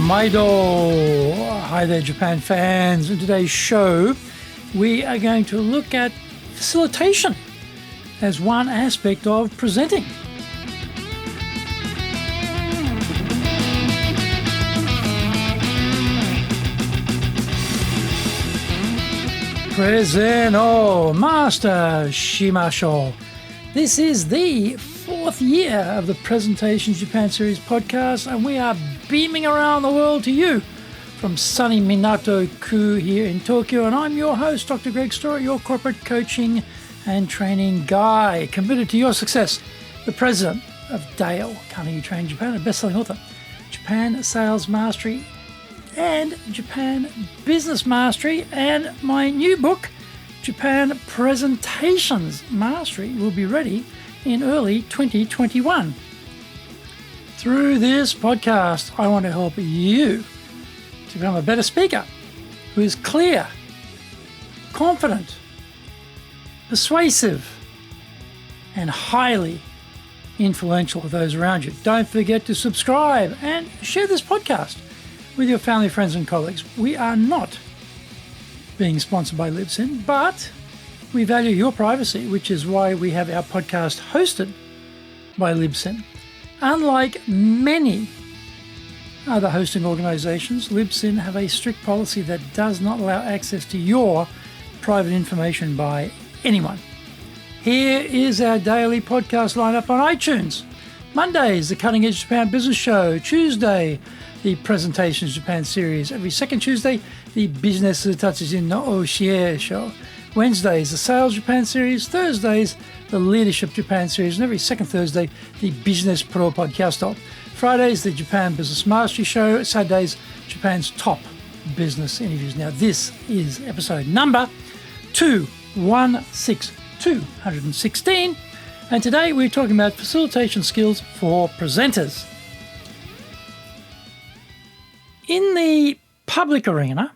Maido. Hi there, Japan fans. In today's show, we are going to look at facilitation as one aspect of presenting. Preseno, master shimasho. This is the fourth year of the Presentation Japan Series podcast, and we are beaming around the world to you from sunny Minato-ku here in Tokyo. And I'm your host, Dr. Greg Storer, your corporate coaching and training guy, committed to your success, the president of Dale Carnegie Training Japan, a best-selling author, Japan Sales Mastery, and Japan Business Mastery, and my new book, Japan Presentations Mastery, will be ready in early 2021. Through this podcast, I want to help you to become a better speaker who is clear, confident, persuasive, and highly influential with those around you. Don't forget to subscribe and share this podcast with your family, friends, and colleagues. We are not being sponsored by Libsyn, but we value your privacy, which is why we have our podcast hosted by Libsyn. Unlike many other hosting organizations, Libsyn have a strict policy that does not allow access to your private information by anyone. Here is our daily podcast lineup on iTunes. Mondays, the Cutting Edge Japan Business Show. Tuesday, the Presentations Japan Series. Every second Tuesday, the Business Tatsujin no Oshie Show. Wednesdays, the Sales Japan Series. Thursdays, the Leadership Japan Series. And every second Thursday, the Business Pro Podcast. Fridays, the Japan Business Mastery Show. Saturdays, Japan's top business interviews. Now, this is episode number 216. And today we're talking about facilitation skills for presenters. In the public arena,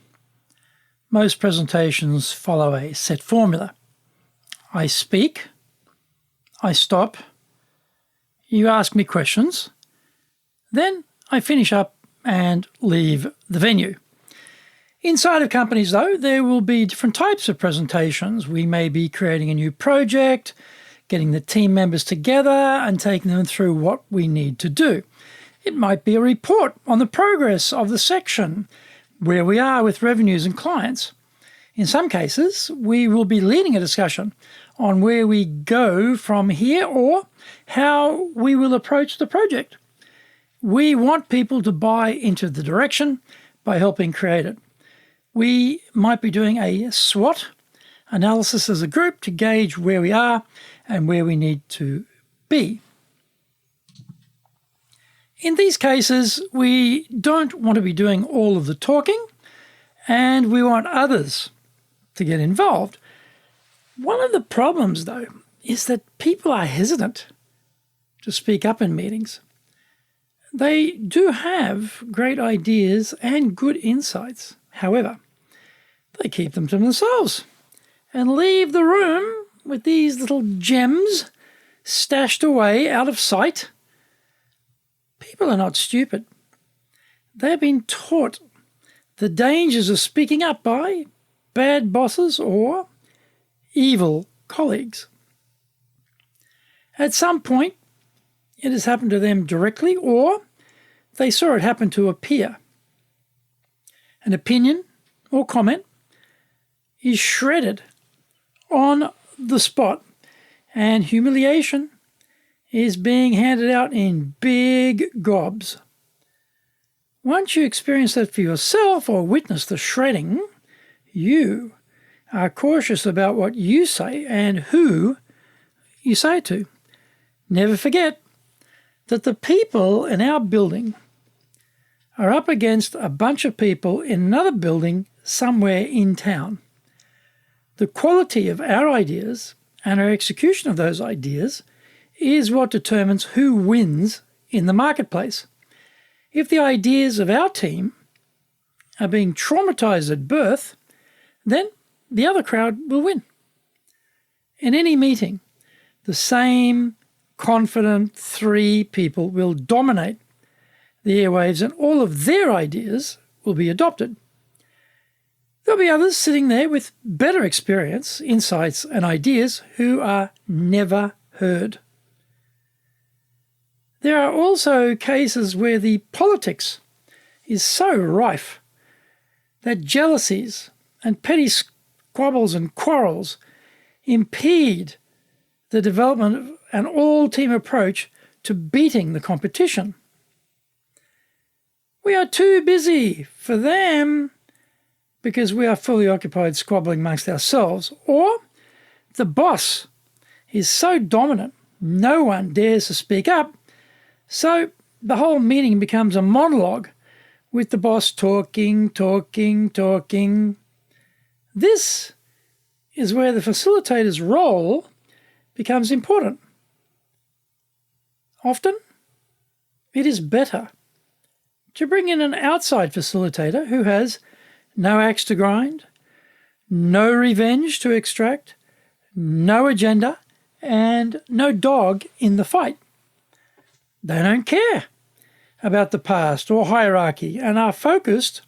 most presentations follow a set formula. I speak, I stop, you ask me questions, then I finish up and leave the venue. Inside of companies, though, there will be different types of presentations. We may be creating a new project, getting the team members together and taking them through what we need to do. It might be a report on the progress of the section, where we are with revenues and clients. In some cases, we will be leading a discussion on where we go from here or how we will approach the project. We want people to buy into the direction by helping create it. We might be doing a SWOT analysis as a group to gauge where we are and where we need to be. In these cases, we don't want to be doing all of the talking, and we want others to get involved. One of the problems, though, is that people are hesitant to speak up in meetings. They do have great ideas and good insights. However, they keep them to themselves and leave the room with these little gems stashed away out of sight. People are not stupid. They've been taught the dangers of speaking up by bad bosses or evil colleagues. At some point, it has happened to them directly, or they saw it happen to a peer. An opinion or comment is shredded on the spot, and humiliation is being handed out in big gobs. Once you experience that for yourself or witness the shredding, you are cautious about what you say and who you say it to. Never forget that the people in our building are up against a bunch of people in another building somewhere in town. The quality of our ideas and our execution of those ideas is what determines who wins in the marketplace. If the ideas of our team are being traumatized at birth, then the other crowd will win. In any meeting, the same confident three people will dominate the airwaves, and all of their ideas will be adopted. There'll be others sitting there with better experience, insights, and ideas who are never heard. There are also cases where the politics is so rife that jealousies and petty squabbles and quarrels impede the development of an all-team approach to beating the competition. We are too busy for them because we are fully occupied squabbling amongst ourselves, or the boss is so dominant no one dares to speak up, so the whole meeting becomes a monologue with the boss talking. This is where the facilitator's role becomes important. Often, it is better to bring in an outside facilitator who has no axe to grind, no revenge to extract, no agenda, and no dog in the fight. They don't care about the past or hierarchy and are focused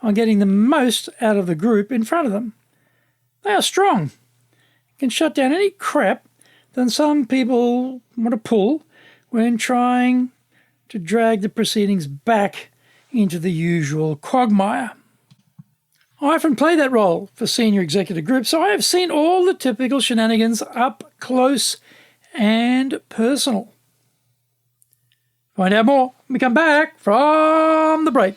on getting the most out of the group in front of them. They are strong, can shut down any crap that some people want to pull when trying to drag the proceedings back into the usual quagmire. I often play that role for senior executive groups, so I have seen all the typical shenanigans up close and personal. Find out more when we come back from the break.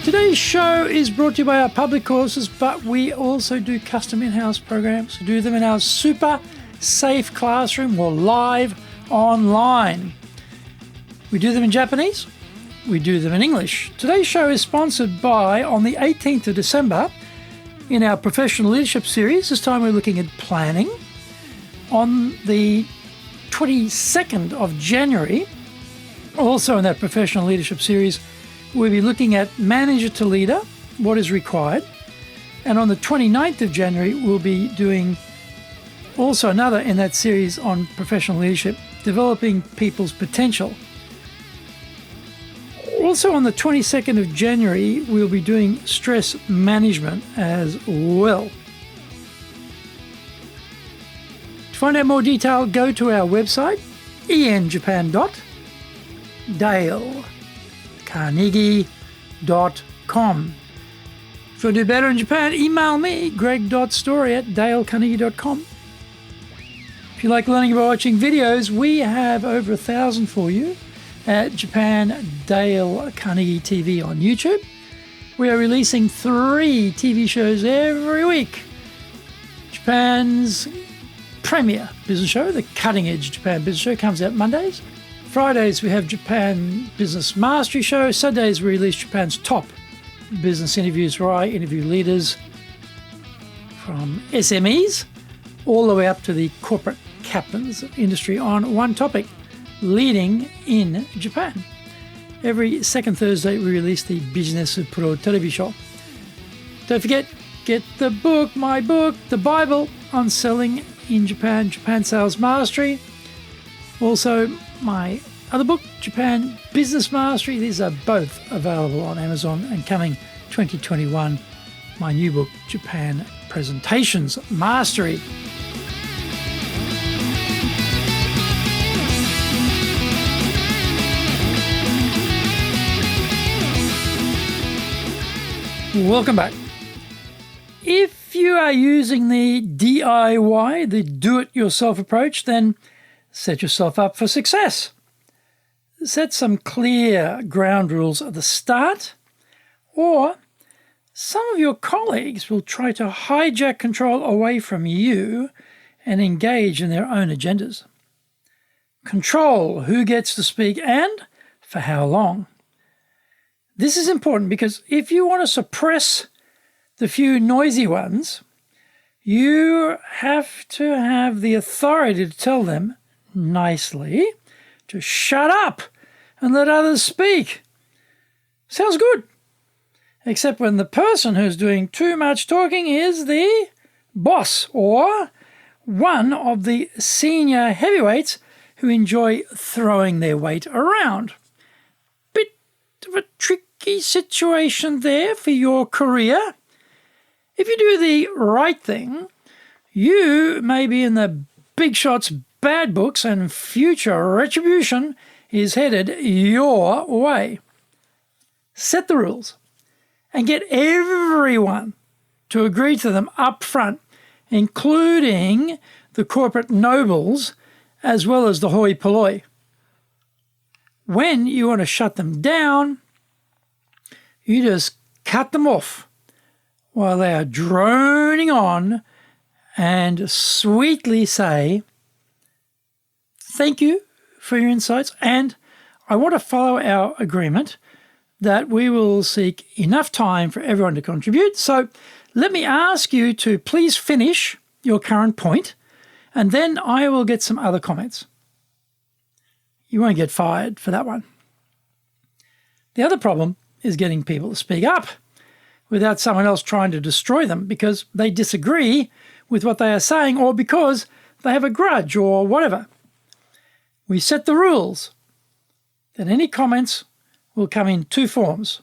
Today's show is brought to you by our public courses, but we also do custom in-house programs. We do them in our super safe classroom or live online. We do them in Japanese. We do them in English. Today's show is sponsored by, on the 18th of December, in our Professional Leadership Series. This time we're looking at planning. On the 22nd of January, also in that Professional Leadership Series, we'll be looking at Manager to Leader, what is required. And on the 29th of January, we'll be doing also another in that series on professional leadership, developing people's potential. Also on the 22nd of January, we'll be doing stress management as well. To find out more detail, go to our website, enjapan.dalecarnegie.com. If you want to do better in Japan, email me, greg.story@dalecarnegie.com. If you like learning by watching videos, we have over 1,000 for you at Japan Dale Carnegie TV on YouTube. We are releasing 3 TV shows every week. Japan's premier business show, the Cutting Edge Japan Business Show, comes out Mondays. Fridays we have Japan Business Mastery Show. Sundays we release Japan's top business interviews where I interview leaders from SMEs all the way up to the corporate captains of industry on one topic, leading in Japan. Every second Thursday, we release the Business Pro Television Show. Don't forget, get the book, my book, The Bible on Selling in Japan, Japan Sales Mastery. Also, my other book, Japan Business Mastery. These are both available on Amazon, and coming 2021, my new book, Japan Presentations Mastery. Welcome back. If you are using the DIY, the do-it-yourself approach, then set yourself up for success. Set some clear ground rules at the start, or some of your colleagues will try to hijack control away from you and engage in their own agendas. Control who gets to speak and for how long. This is important because if you want to suppress the few noisy ones, you have to have the authority to tell them nicely to shut up and let others speak. Sounds good. except when the person who's doing too much talking is the boss or one of the senior heavyweights who enjoy throwing their weight around. Bit of a tricky situation there for your career. If you do the right thing, you may be in the big shots bad books and future retribution is headed your way. Set the rules and get everyone to agree to them up front, including the corporate nobles as well as the hoi polloi. When you want to shut them down, you just cut them off while they are droning on and sweetly say, "Thank you for your insights, and I want to follow our agreement that we will seek enough time for everyone to contribute. So let me ask you to please finish your current point, and then I will get some other comments." You won't get fired for that one. The other problem is getting people to speak up without someone else trying to destroy them because they disagree with what they are saying or because they have a grudge or whatever. We set the rules that any comments will come in two forms: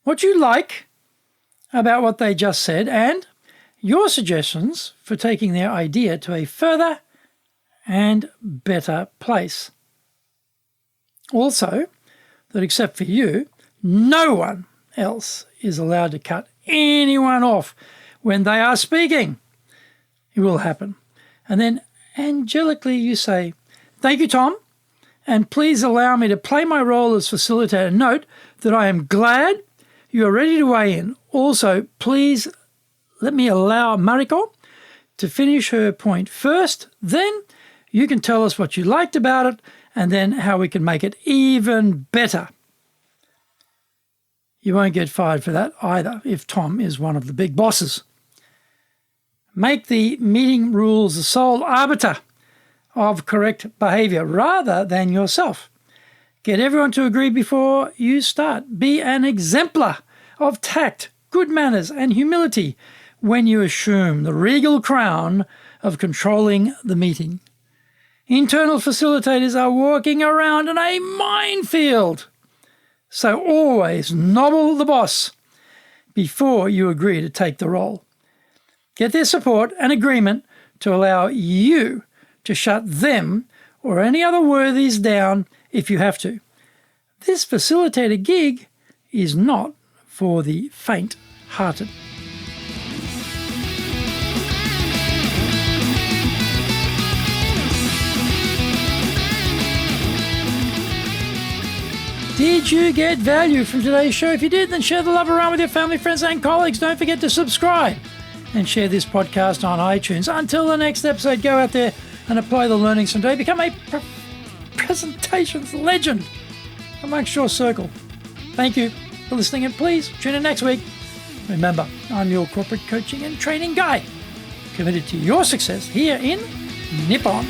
what you like about what they just said and your suggestions for taking their idea to a further and better place. Also, that except for you, no one else is allowed to cut anyone off when they are speaking. It will happen. And then angelically you say, "Thank you, Tom, and please allow me to play my role as facilitator. Note that I am glad you are ready to weigh in. Also, please let me allow Mariko to finish her point first. Then you can tell us what you liked about it and then how we can make it even better." You won't get fired for that either if Tom is one of the big bosses. Make the meeting rules the sole arbiter of correct behavior rather than yourself. Get everyone to agree before you start. Be an exemplar of tact, good manners, and humility when you assume the regal crown of controlling the meeting. Internal facilitators are walking around in a minefield, so always nobble the boss before you agree to take the role. Get their support and agreement to allow you to shut them or any other worthies down if you have to. This facilitator gig is not for the faint-hearted. Did you get value from today's show? If you did, then share the love around with your family, friends, and colleagues. Don't forget to subscribe and share this podcast on iTunes. Until the next episode, go out there and apply the learnings from today. Become a presentations legend amongst your circle. Thank you for listening, and please tune in next week. Remember, I'm your corporate coaching and training guy, committed to your success here in Nippon.